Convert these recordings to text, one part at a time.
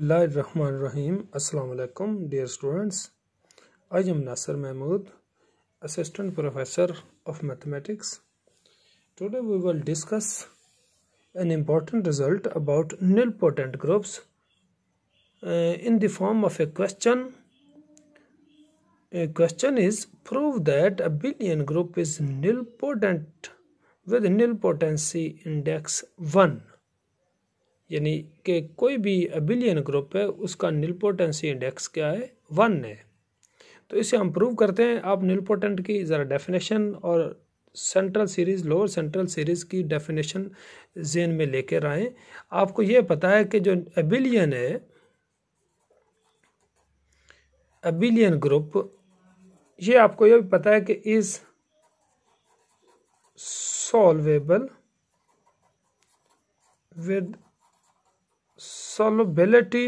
Bismillahirrahmanirrahim. Assalamu alaikum, dear students. I am Nasser Mahmood, Assistant Professor of Mathematics. Today we will discuss an important result about nilpotent groups in the form of a question. A question is, prove that a billion group is nilpotent with nilpotency index 1. यानी कि कोई भी abelian group है उसका निलपोटेंसी index क्या है 1 है। तो इसे हम प्रूव करते हैं। आप निलपोटेंट की ज़रा डेफिनेशन और central series lower central series की डेफिनेशन ज़हन में लेकर आएँ। आपको ये पता है कि जो अबिलियन है, अबिलियन ग्रुप, ये आपको ये भी पता है कि is solvable with solvability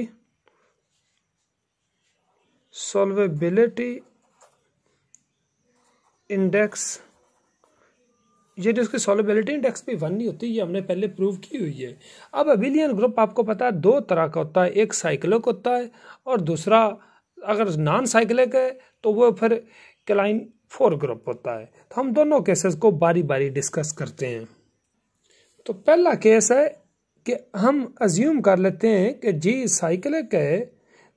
index. ये जो इसकी सॉल्वेबिलिटी इंडेक्स भी 1 नहीं होती, ये हमने पहले प्रूव की हुई है। अब अबिलियन ग्रुप आपको पता है दो तरह का होता है, एक साइक्लिक होता है और दूसरा अगर नॉन साइक्लिक है तो वो फिर क्लाइन 4 ग्रुप होता है। तो हम दोनों केसेस को बारी बारी डिस्कस करते हैं। तो पहला केस है कि हम अज्यूम कर लेते हैं कि जी साइक्लिक है,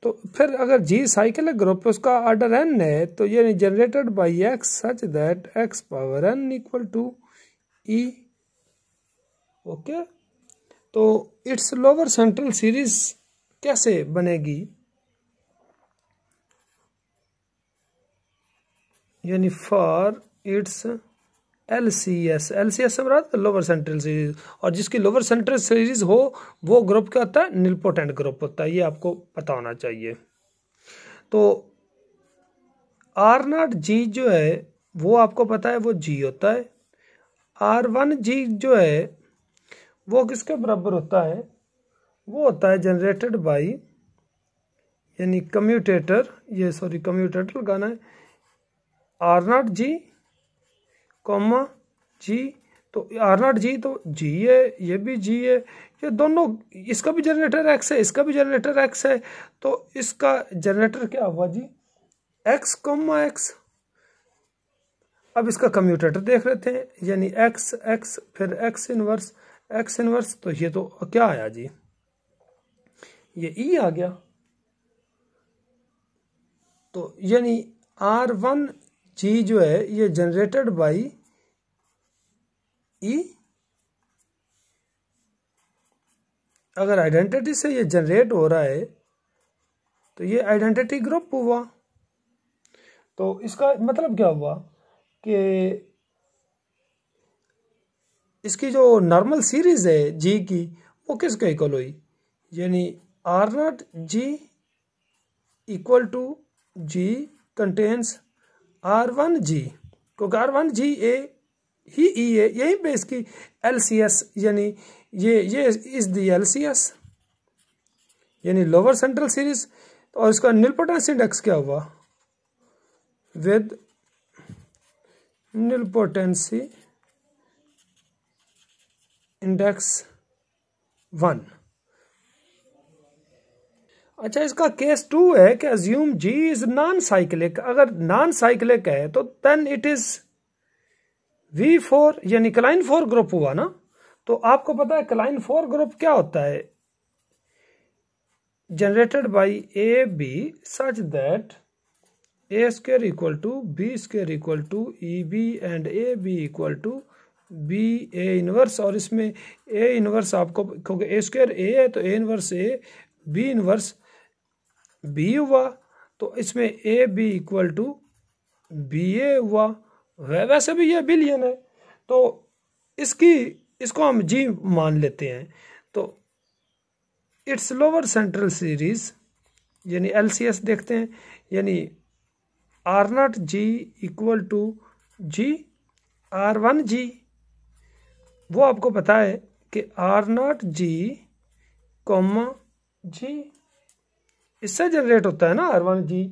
तो फिर अगर जी साइक्लिक ग्रुप है उसका ऑर्डर n है, तो ये generated by x such that x power n equal to e। Okay, तो इट्स लोअर सेंट्रल सीरीज कैसे बनेगी, यानी फॉर इट्स LCS से मुराद लोअर सेंट्रल सीरीज, और जिसकी लोअर सेंट्रल सीरीज हो वो ग्रुप क्या होता है, निलपोटेंट ग्रुप होता है। ये आपको पता होना चाहिए। तो R0G जो है वो आपको पता है वो G होता है। R1G जो है वो किसके बराबर होता है, वो होता है जनरेटेड बाई, यानी कम्यूटेटर, ये सॉरी कम्यूटेटर लगाना है, R0G कॉमा जी। तो R0G तो G है, ये भी G है, ये दोनों, इसका भी जनरेटर X है, इसका भी जनरेटर X है, तो इसका जनरेटर क्या हुआ जी, X कॉमा X। अब इसका कम्यूटेटर देख लेते हैं, यानी X X फिर X इनवर्स, तो ये तो क्या आया जी, ये E आ गया। तो यानी R1G जो है ये जनरेटेड बाई E। अगर आइडेंटिटी से ये जनरेट हो रहा है तो ये आइडेंटिटी ग्रुप हुआ। तो इसका मतलब क्या हुआ कि इसकी जो नॉर्मल सीरीज है G की वो किसके इक्वल हुई, यानी R0G equal to G contains R1G, क्योंकि R1G ही E है, यहीं पे इसकी LCS, यानी ये इज द LCS, यानी लोअर सेंट्रल सीरीज। और इसका निलपोटेंसी इंडेक्स क्या हुआ, विद निलपोटेंसी इंडेक्स 1। अच्छा, इसका केस 2 है कि assume G is non cyclic. अगर नॉन साइक्लिक है तो देन इट इज V4, यानी क्लाइन 4 ग्रुप हुआ ना। तो आपको पता है क्लाइन 4 ग्रुप क्या होता है, generated by AB such that A square equal to B square equal to EB and AB equal to BA inverse. और इसमें A इनवर्स आपको, क्योंकि A स्क्वायर A है तो A inverse A, B inverse B हुआ, तो इसमें AB equal to BA हुआ। वैसे भी ये बिलियन है तो इसको हम G मान लेते हैं। तो इट्स लोअर सेंट्रल सीरीज, यानी LCS देखते हैं, यानी R0G equal to G। R1G वो आपको पता है कि R0G कॉमा G, इससे जनरेट होता है ना R1G।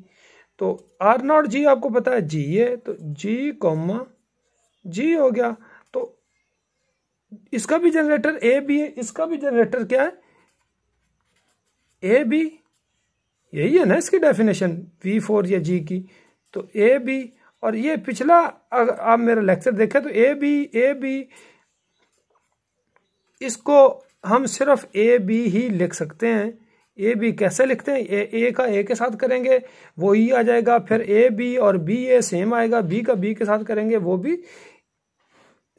तो R0G आपको पता है G है, तो G कॉमा G हो गया। तो इसका भी जनरेटर A भी है, इसका भी जनरेटर क्या है ए बी, यही है ना इसकी डेफिनेशन V4 या G की। तो ए बी, और ये पिछला अगर आप मेरा लेक्चर देखें तो ए बी इसको हम सिर्फ ए बी ही लिख सकते हैं। ए बी कैसे लिखते हैं, ए का ए के साथ करेंगे वो ई आ जाएगा, फिर ए बी और बी ए सेम आएगा, बी का बी के साथ करेंगे वो भी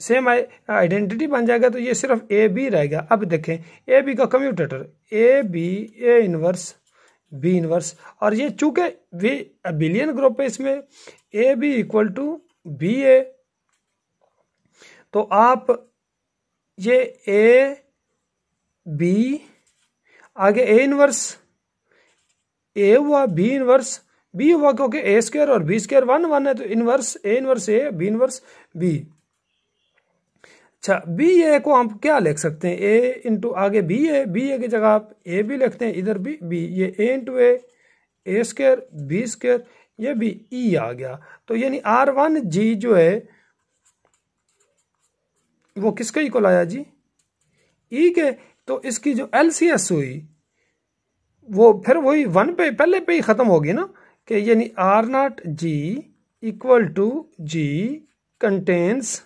सेम आइडेंटिटी बन जाएगा, तो ये सिर्फ ए बी रहेगा। अब देखें ए बी का commutator A B, A inverse B inverse, और ये चूंकि वे अबिलियन ग्रुप है इसमें A B equal to B A, तो आप ये ए बी आगे ए इनवर्स ए हुआ, बी इनवर्स बी हुआ, क्योंकि ए स्क्वायर और बी स्क्वायर 1 1 है, तो inverse A B inverse B. अच्छा, बी ए को हम क्या लिख सकते हैं, ए इंटू आगे बी ए की जगह आप ए बी लिखते हैं, इधर भी बी, ये ए इंटू ए स्क्वायर बी स्क्वायर, ये भी ई आ गया। तो यानी R1G जो है वो किसके इक्वल आया जी, ई के। तो इसकी जो LCS हुई वो फिर वही 1 पे पहले पे ही खत्म होगी ना, कि यानी R0G equal to G contains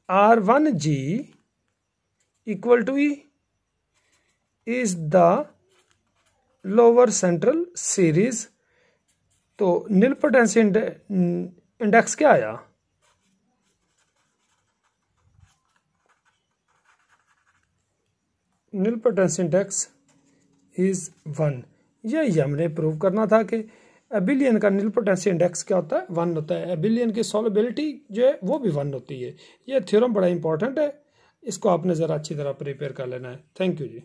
R1G equal to E is the lower central series. तो नीलपोटेंसी इंडेक्स क्या आया, नीलपोटेंसी इंडेक्स इज 1। यही हमने प्रूव करना था कि एबिलियन का नीलपोटेंसी इंडेक्स क्या होता है, 1 होता है। एबिलियन की सॉल्युबिलिटी जो है वो भी 1 होती है। ये थ्योरम बड़ा इंपॉर्टेंट है, इसको आपने ज़रा अच्छी तरह प्रिपेयर कर लेना है। Thank you ji.